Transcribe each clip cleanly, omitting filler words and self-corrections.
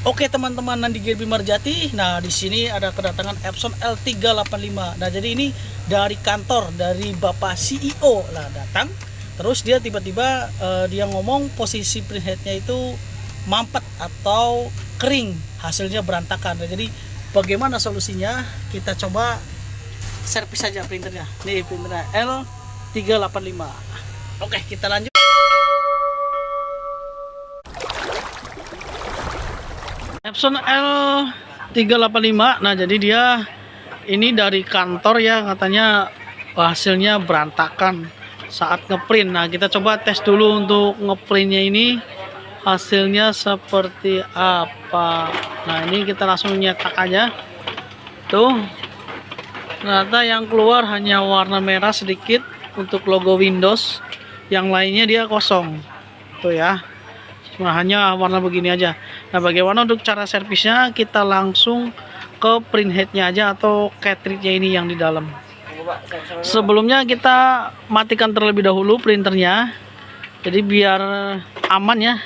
Oke teman-teman Nandi Gear Bimarjati. Nah, di sini ada kedatangan Epson L385. Nah, jadi ini dari kantor dari Bapak CEO lah datang. Terus dia tiba-tiba dia ngomong posisi printheadnya itu mampet atau kering, hasilnya berantakan. Nah, jadi bagaimana solusinya? Kita coba servis saja printernya. Nih printernya L385. Oke, kita lanjut. Epson L385. Nah, jadi dia ini dari kantor ya, katanya hasilnya berantakan saat ngeprint. Nah, kita coba tes dulu untuk ngeprintnya ini hasilnya seperti apa. Nah, ini kita langsung nyetak aja. Tuh, ternyata yang keluar hanya warna merah sedikit untuk logo Windows, yang lainnya dia kosong. Tuh ya, cuma hanya warna begini aja. Nah, bagaimana untuk cara servisnya? Kita langsung ke printheadnya aja atau cartridge-nya ini yang di dalam. Sebelumnya kita matikan terlebih dahulu printernya, jadi biar aman ya.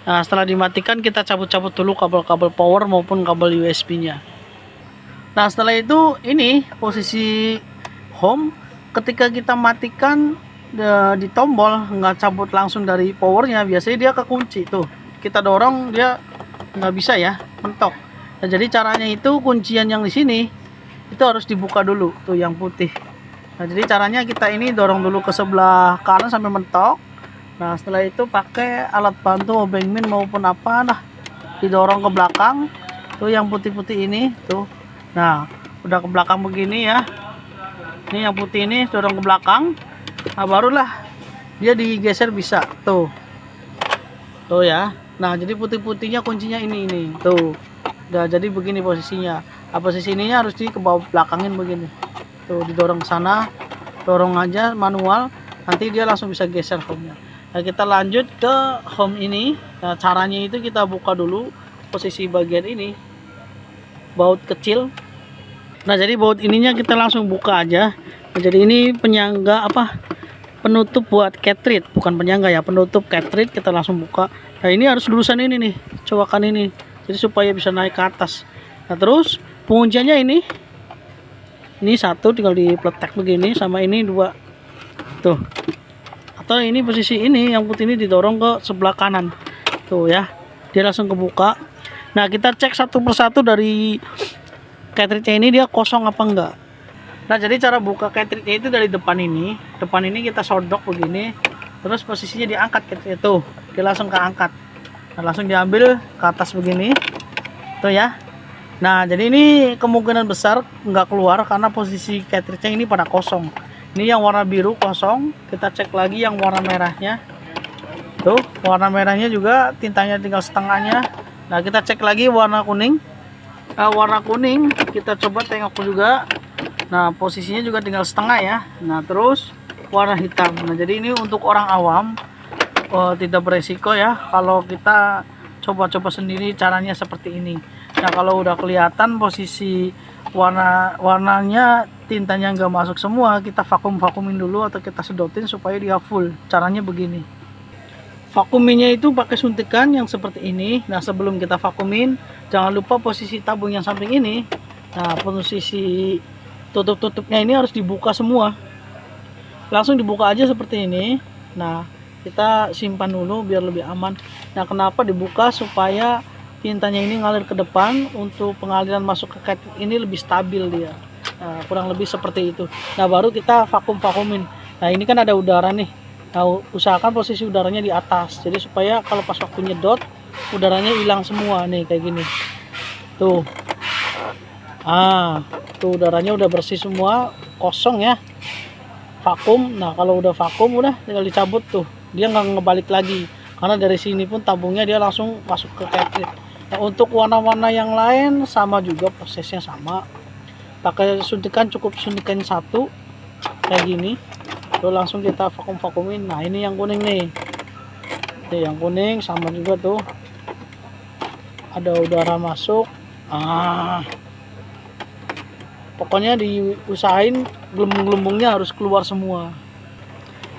Nah, setelah dimatikan kita cabut-cabut dulu kabel-kabel power maupun kabel USB-nya. Nah, setelah itu ini posisi home. Ketika kita matikan di tombol, nggak cabut langsung dari powernya, biasanya dia kekunci tuh. Kita dorong dia nggak bisa ya, mentok. Nah, jadi caranya itu kuncian yang di sini itu harus dibuka dulu tuh yang putih. Nah, jadi caranya kita ini dorong dulu ke sebelah kanan sampai mentok. Nah, setelah itu pakai alat bantu obeng min maupun apa, nah didorong ke belakang tuh yang putih-putih ini tuh. Nah, udah ke belakang begini ya. Ini yang putih ini dorong ke belakang. Nah, barulah dia digeser bisa tuh. Tuh ya. Nah, jadi putih-putihnya kuncinya ini tuh. Udah jadi begini posisinya. Nah, posisi ininya harus di ke bawah belakangin begini. Tuh, didorong ke sana. Dorong aja manual, nanti dia langsung bisa geser home-nya. Nah, kita lanjut ke home ini. Nah, caranya itu kita buka dulu posisi bagian ini. Baut kecil. Nah, jadi baut ininya kita langsung buka aja. Nah, jadi ini penyangga apa? Penutup buat cartridge, bukan penyangga ya, penutup cartridge. Kita langsung buka. Nah, ini harus lulusan ini nih, cowakan ini, jadi supaya bisa naik ke atas. Nah, terus pengunciannya ini satu tinggal dipletek begini, sama ini dua tuh. Atau ini posisi ini yang putih ini didorong ke sebelah kanan tuh ya, dia langsung kebuka. Nah, kita cek satu persatu dari cartridge ini dia kosong apa enggak. Nah, jadi cara buka cartridge itu dari depan ini kita sodok begini, terus posisinya diangkat cartridge itu, dia langsung keangkat. Nah, langsung diambil ke atas begini tuh ya. Nah, jadi ini kemungkinan besar nggak keluar karena posisi cartridge ini pada kosong. Ini yang warna biru kosong. Kita cek lagi yang warna merahnya tuh, warna merahnya juga tintanya tinggal setengahnya. Nah, kita cek lagi warna kuning. Warna kuning kita coba tengok juga. Nah, posisinya juga tinggal setengah ya. Nah, terus warna hitam. Nah, jadi ini untuk orang awam tidak beresiko ya kalau kita coba-coba sendiri caranya seperti ini. Nah, kalau udah kelihatan posisi warnanya tintanya nggak masuk semua, kita vakuumin dulu atau kita sedotin supaya dia full. Caranya begini. Vakuuminnya itu pakai suntikan yang seperti ini. Nah, sebelum kita vakuumin, jangan lupa posisi tabung yang samping ini. Nah, posisi tutup-tutupnya ini harus dibuka semua. Langsung dibuka aja seperti ini. Nah, kita simpan dulu biar lebih aman. Nah, kenapa dibuka? Supaya tintanya ini ngalir ke depan, untuk pengaliran masuk ke cartridge ini lebih stabil dia. Nah, kurang lebih seperti itu. Nah, baru kita vakuumin. Nah, ini kan ada udara nih. Nah, usahakan posisi udaranya di atas. Jadi supaya kalau pas waktu nyedot udaranya hilang semua nih kayak gini. Tuh. Tuh udaranya udah bersih semua, kosong ya. Vakum. Nah, kalau udah vakum udah tinggal dicabut tuh. Dia nggak ngebalik lagi. Karena dari sini pun tabungnya dia langsung masuk ke cartridge. Nah, untuk warna-warna yang lain sama juga prosesnya sama. Pakai suntikan, cukup suntikan satu kayak gini. Tuh langsung kita vakuumin. Nah, ini yang kuning nih. Tuh yang kuning sama juga tuh. Ada udara masuk. Pokoknya diusahain gelembung-gelembungnya harus keluar semua.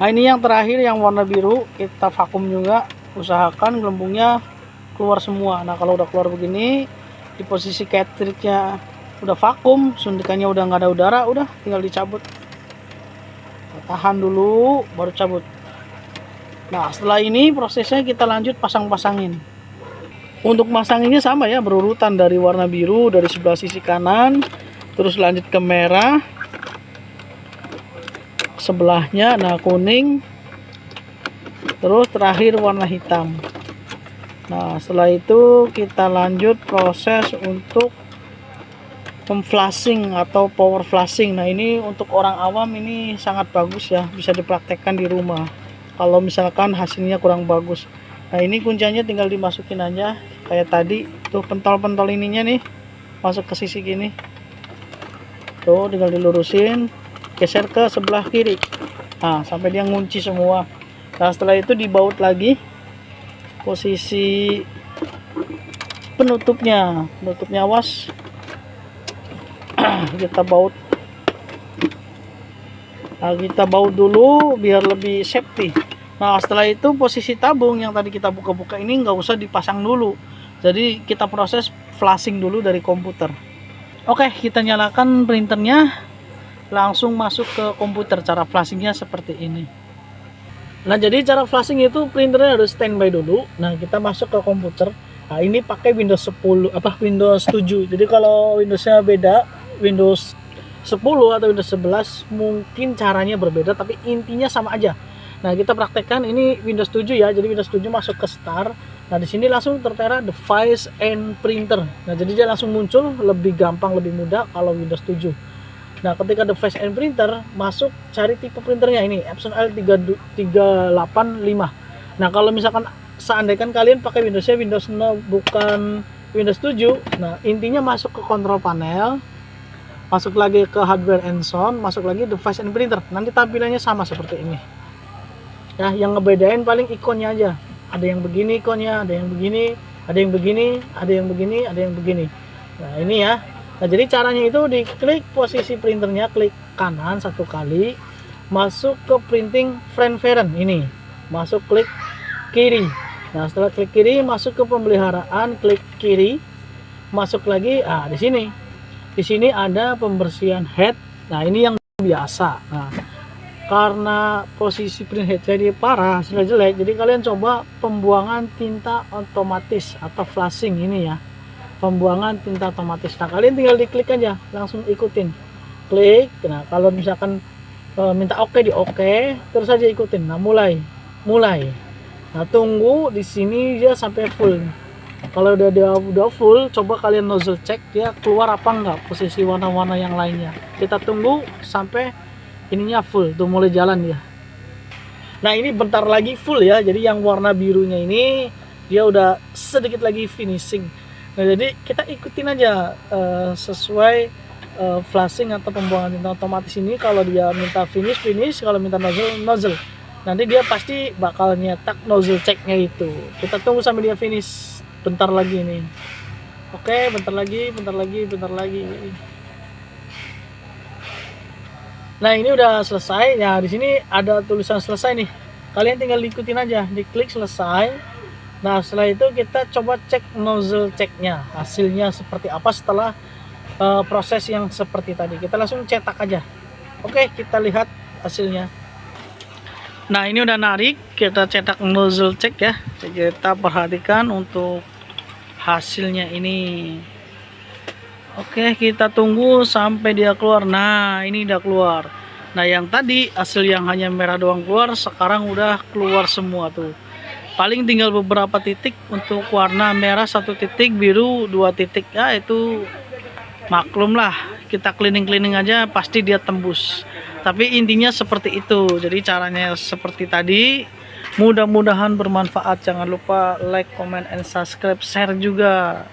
Nah, ini yang terakhir yang warna biru kita vakum juga. Usahakan gelembungnya keluar semua. Nah kalau udah keluar begini, di posisi cartridge-nya udah vakum, suntikannya udah nggak ada udara, udah tinggal dicabut. Tahan dulu baru cabut. Nah setelah ini prosesnya kita lanjut pasang-pasangin. Untuk masanginnya sama ya, berurutan dari warna biru dari sebelah sisi kanan, terus lanjut ke merah sebelahnya, nah kuning, terus terakhir warna hitam. Nah setelah itu kita lanjut proses untuk flashing atau power flashing. Nah ini untuk orang awam ini sangat bagus ya, bisa dipraktekkan di rumah kalau misalkan hasilnya kurang bagus. Nah ini kuncinya tinggal dimasukin aja kayak tadi tuh, pentol-pentol ininya nih masuk ke sisi gini tuh, tinggal dilurusin, geser ke sebelah kiri, nah sampai dia ngunci semua. Nah setelah itu dibaut lagi posisi penutupnya awas kita baut. Nah kita baut dulu biar lebih safety. Nah setelah itu posisi tabung yang tadi kita buka-buka ini nggak usah dipasang dulu, jadi kita proses flashing dulu dari komputer. Oke, kita nyalakan printernya, langsung masuk ke komputer. Cara flashingnya seperti ini. Nah jadi cara flashing itu printernya harus standby dulu. Nah kita masuk ke komputer. Nah ini pakai Windows 10 Windows 7. Jadi kalau Windowsnya beda, Windows 10 atau Windows 11 mungkin caranya berbeda, tapi intinya sama aja. Nah kita praktekkan ini Windows 7 ya. Jadi Windows 7 masuk ke Start. Nah di sini langsung tertera Device and Printer. Nah jadi dia langsung muncul, lebih gampang, lebih mudah kalau Windows 7. Nah ketika Device and Printer masuk, cari tipe printernya ini Epson L385. Nah kalau misalkan seandainya kalian pakai Windowsnya Windows 0 bukan Windows 7, nah intinya masuk ke control panel, masuk lagi ke hardware and sound, masuk lagi device and printer. Nanti tampilannya sama seperti ini ya, yang ngebedain paling ikonnya aja. Ada yang begini ikonnya, ada yang begini, ada yang begini, ada yang begini, ada yang begini. Nah ini ya. Nah jadi caranya itu diklik posisi printernya, klik kanan satu kali, masuk ke printing frame parent ini, masuk klik kiri. Nah setelah klik kiri masuk ke pemeliharaan, klik kiri, masuk lagi. Ah di sini ada pembersihan head. Nah ini yang biasa. Nah karena posisi print head jadi parah, hasilnya jelek, jadi kalian coba pembuangan tinta otomatis atau flashing ini ya, pembuangan tinta otomatis. Nah kalian tinggal diklik aja, langsung ikutin, klik. Nah kalau misalkan minta oke di oke, terus aja ikutin. Nah mulai. Nah tunggu di sini dia sampai full. Kalau udah full, coba kalian nozzle cek dia keluar apa enggak posisi warna-warna yang lainnya. Kita tunggu sampai ininya full tuh, mulai jalan ya. Nah ini bentar lagi full ya, jadi yang warna birunya ini dia udah sedikit lagi finishing. Nah jadi kita ikutin aja sesuai flashing atau pembuangan tinta otomatis ini. Kalau dia minta finish, kalau minta nozzle, nanti dia pasti bakal nyetak nozzle checknya itu. Kita tunggu sampai dia finish. Bentar lagi nih. Oke, bentar lagi. Nah ini udah selesai. Nah di sini ada tulisan selesai nih. Kalian tinggal ikutin aja, diklik selesai. Nah setelah itu kita coba cek nozzle checknya, hasilnya seperti apa setelah proses yang seperti tadi. Kita langsung cetak aja. Oke, kita lihat hasilnya. Nah ini udah narik, kita cetak nozzle check ya. Kita perhatikan untuk hasilnya ini. Oke, kita tunggu sampai dia keluar. Nah ini udah keluar. Nah yang tadi hasil yang hanya merah doang keluar, sekarang udah keluar semua tuh. Paling tinggal beberapa titik untuk warna merah 1 titik, biru 2 titik ya, itu maklum lah, kita cleaning aja pasti dia tembus. Tapi intinya seperti itu. Jadi caranya seperti tadi. Mudah-mudahan bermanfaat. Jangan lupa like, comment, and subscribe, share juga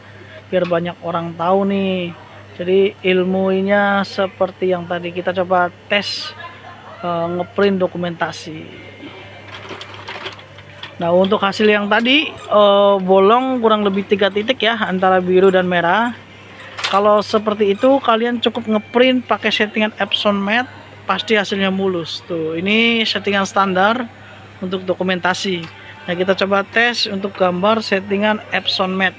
biar banyak orang tahu nih. Jadi ilmunya seperti yang tadi kita coba tes ngeprint dokumentasi. Nah untuk hasil yang tadi bolong kurang lebih 3 titik ya, antara biru dan merah. Kalau seperti itu kalian cukup ngeprint pakai settingan Epson Matte, pasti hasilnya mulus tuh. Ini settingan standar untuk dokumentasi. Nah, kita coba tes untuk gambar settingan Epson Matte.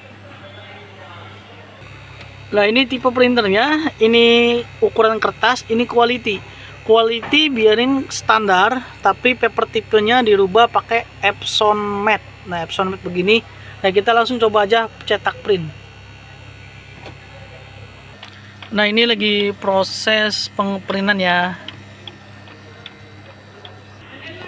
Nah, ini tipe printernya, ini ukuran kertas, ini quality. Quality biarin standar, tapi paper tipenya dirubah pakai Epson Matte. Nah, Epson Matte begini. Nah, kita langsung coba aja cetak print. Nah, ini lagi proses pengeprintan ya.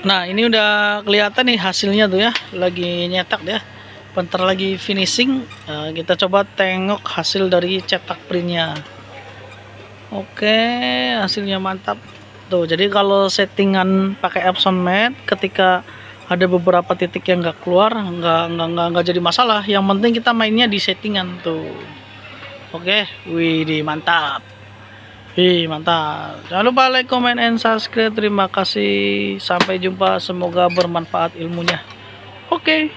Nah, ini udah kelihatan nih hasilnya tuh ya, lagi nyetak ya. Bentar lagi finishing. Nah, kita coba tengok hasil dari cetak printnya. Oke, hasilnya mantap tuh. Jadi kalau settingan pakai Epson Matte, ketika ada beberapa titik yang nggak keluar, nggak jadi masalah. Yang penting kita mainnya di settingan tuh. Oke, wih, mantap. Mantap. Jangan lupa like, comment, and subscribe. Terima kasih. Sampai jumpa. Semoga bermanfaat ilmunya. Oke.